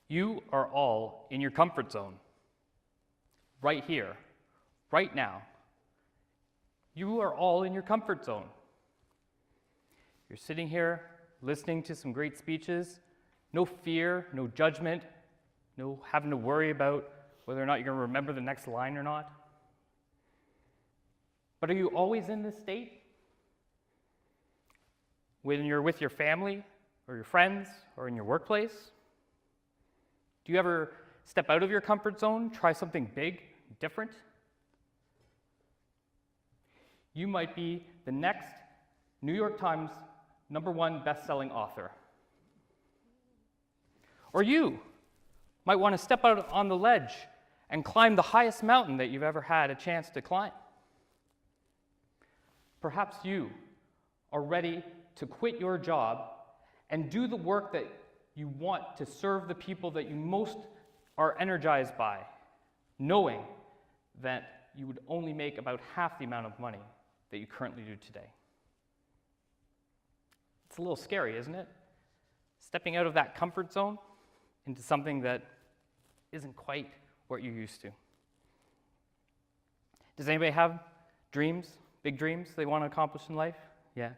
You are all in your comfort zone. Right here, right now. You are all in your comfort zone. You're sitting here listening to some great speeches, no fear, no judgment, no having to worry about whether or not you're going to remember the next line or not. But are you always in this state? When you're with your family or your friends or in your workplace? Do you ever step out of your comfort zone, try something big, different? You might be the next New York Times #1 best-selling author. Or you might want to step out on the ledge and climb the highest mountain that you've ever had a chance to climb. Perhaps you are ready to quit your job and do the work that you want to serve the people that you most are energized by, knowing that you would only make about half the amount of money that you currently do today. It's a little scary, isn't it? Stepping out of that comfort zone into something that isn't quite what you're used to. Does anybody have dreams, big dreams they want to accomplish in life? Yeah.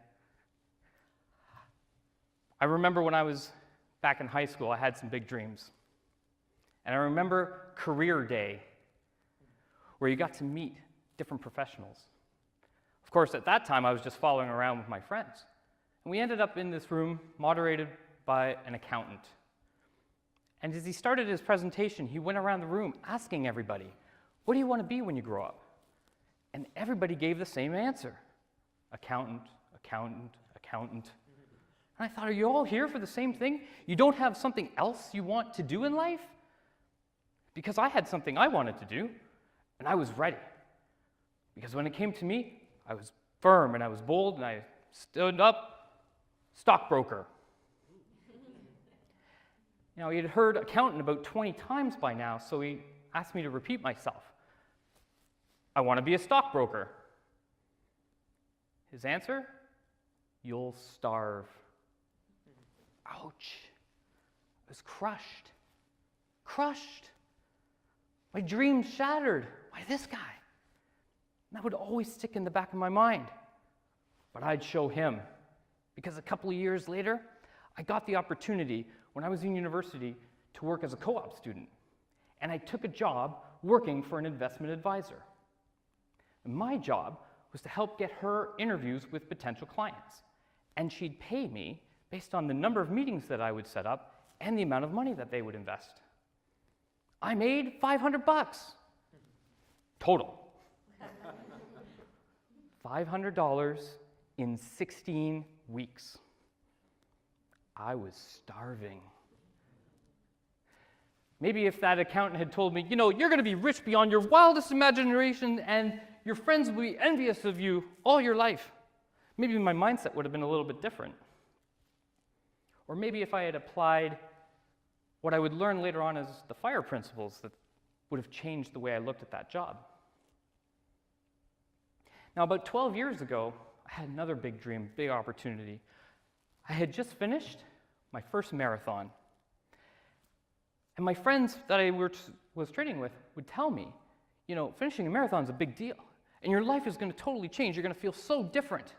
I remember when I was back in high school, I had some big dreams. And I remember career day, where you got to meet different professionals. Of course, at that time, I was just following around with my friends. And we ended up in this room moderated by an accountant. And as he started his presentation, he went around the room asking everybody, what do you want to be when you grow up? And everybody gave the same answer. Accountant, accountant, accountant. And I thought, are you all here for the same thing? You don't have something else you want to do in life? Because I had something I wanted to do, and I was ready. Because when it came to me, I was firm and I was bold, and I stood up, stockbroker. Now, he had heard accountant about 20 times by now, so he asked me to repeat myself. I want to be a stockbroker. His answer? You'll starve. Ouch. I was crushed. Crushed. My dreams shattered by this guy. And that would always stick in the back of my mind. But I'd show him. Because a couple of years later, I got the opportunity, when I was in university, to work as a co-op student. And I took a job working for an investment advisor. And my job was to help get her interviews with potential clients. And she'd pay me based on the number of meetings that I would set up and the amount of money that they would invest. I made $500 total. $500 in 16 weeks. I was starving. Maybe if that accountant had told me, you know, you're going to be rich beyond your wildest imagination and your friends will be envious of you all your life, maybe my mindset would have been a little bit different. Or maybe if I had applied what I would learn later on as the FIRE principles, that would have changed the way I looked at that job. Now, about 12 years ago, I had another big dream, big opportunity. I had just finished my first marathon. And my friends that I was training with would tell me, you know, finishing a marathon is a big deal. And your life is going to totally change. You're going to feel so different.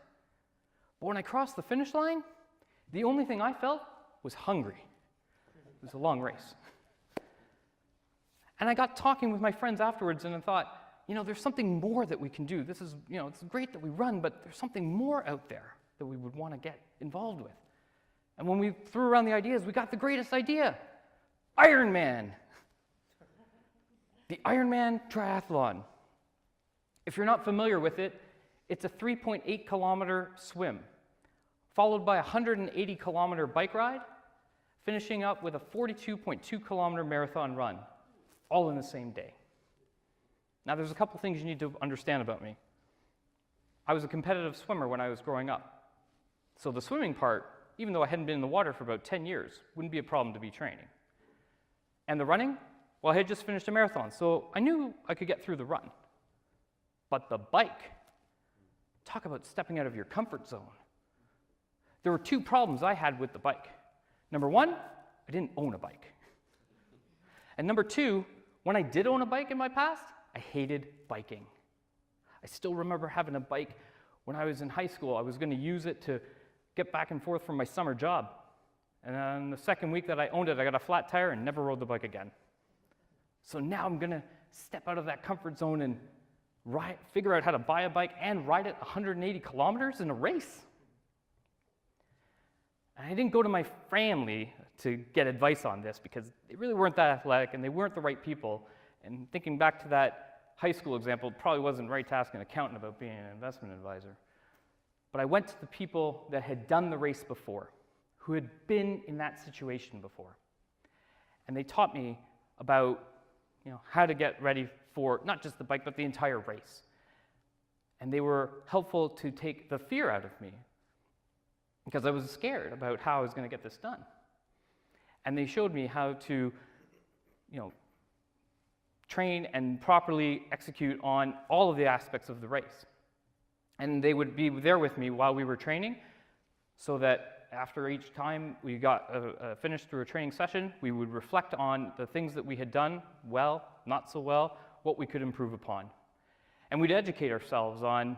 But when I crossed the finish line, the only thing I felt was hungry. It was a long race. And I got talking with my friends afterwards, and I thought, you know, there's something more that we can do. This is, you know, it's great that we run, but there's something more out there that we would want to get involved with. And when we threw around the ideas, we got the greatest idea. Ironman. The Ironman triathlon. If you're not familiar with it, it's a 3.8-kilometer swim, followed by a 180-kilometer bike ride, finishing up with a 42.2-kilometer marathon run, all in the same day. Now, there's a couple things you need to understand about me. I was a competitive swimmer when I was growing up. So the swimming part, even though I hadn't been in the water for about 10 years, wouldn't be a problem to be training. And the running? Well, I had just finished a marathon, so I knew I could get through the run. But the bike, talk about stepping out of your comfort zone. There were two problems I had with the bike. Number one, I didn't own a bike. And number two, when I did own a bike in my past, I hated biking. I still remember having a bike when I was in high school. I was going to use it to get back and forth from my summer job. And then the second week that I owned it, I got a flat tire and never rode the bike again. So now I'm going to step out of that comfort zone and figure out how to buy a bike and ride it 180 kilometers in a race. And I didn't go to my family to get advice on this because they really weren't that athletic and they weren't the right people. And thinking back to that high school example, it probably wasn't right to ask an accountant about being an investment advisor. But I went to the people that had done the race before, who had been in that situation before. And they taught me about how to get ready for not just the bike, but the entire race. And they were helpful to take the fear out of me because I was scared about how I was going to get this done. And they showed me how to, train and properly execute on all of the aspects of the race. And they would be there with me while we were training so that after each time we got finished through a training session, we would reflect on the things that we had done well, not so well, what we could improve upon. And we'd educate ourselves on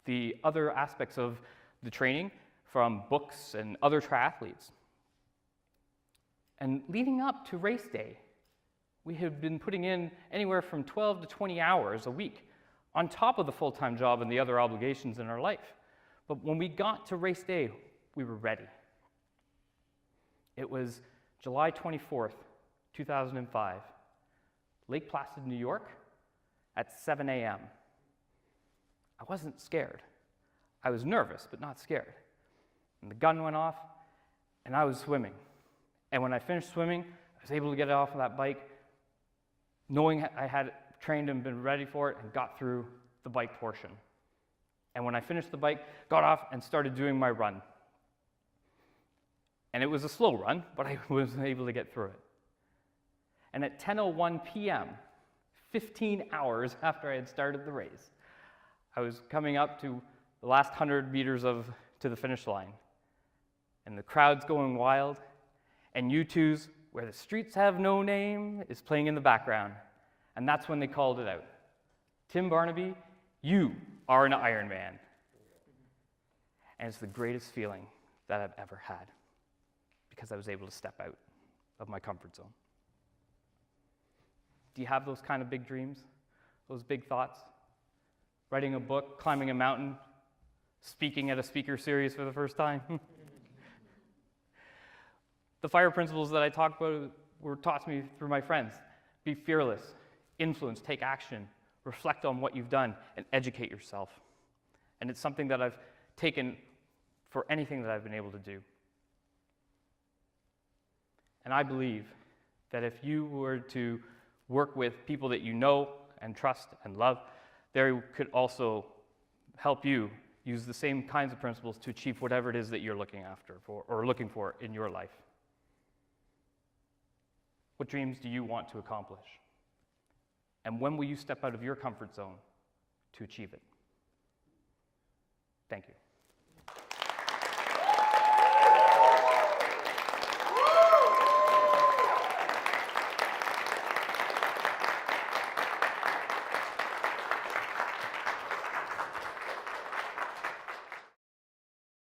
the other aspects of the training from books and other triathletes. And leading up to race day, we had been putting in anywhere from 12 to 20 hours a week on top of the full-time job and the other obligations in our life. But when we got to race day, we were ready. It was July 24th, 2005, Lake Placid, New York, at 7 a.m. I wasn't scared. I was nervous, but not scared. And the gun went off, and I was swimming. And when I finished swimming, I was able to get off of that bike, knowing I had trained and been ready for it, and got through the bike portion. And when I finished the bike, got off and started doing my run. And it was a slow run, but I was able to get through it. And at 10:01 p.m., 15 hours after I had started the race, I was coming up to the last 100 meters to the finish line. And the crowd's going wild, and U2's Where the Streets Have No Name is playing in the background. And that's when they called it out. Tim Barnaby, you are an Ironman. And it's the greatest feeling that I've ever had, because I was able to step out of my comfort zone. Do you have those kind of big dreams? Those big thoughts? Writing a book, climbing a mountain, speaking at a speaker series for the first time? The fire principles that I talked about were taught to me through my friends. Be fearless, influence, take action, reflect on what you've done, and educate yourself. And it's something that I've taken for anything that I've been able to do. And I believe that if you were to work with people that you know and trust and love, they could also help you use the same kinds of principles to achieve whatever it is that you're looking for in your life. What dreams do you want to accomplish? And when will you step out of your comfort zone to achieve it? Thank you.